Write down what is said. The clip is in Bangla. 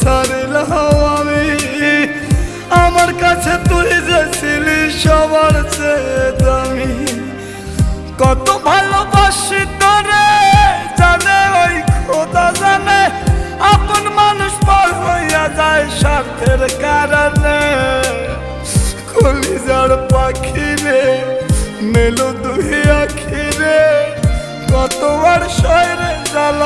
ছাড়লাম আমি। আমার কাছে তুই যে ছিলি সবার চেয়ে দামি। কত ভালোবাসি তোরে জানে ওই খোদা জানে, আপন মানুষ পর হইয়া যায় স্বার্থের কারণে। কলিজার পাখি রে মেলো দুই আখি রে, কত আর শয়রে জ্বালা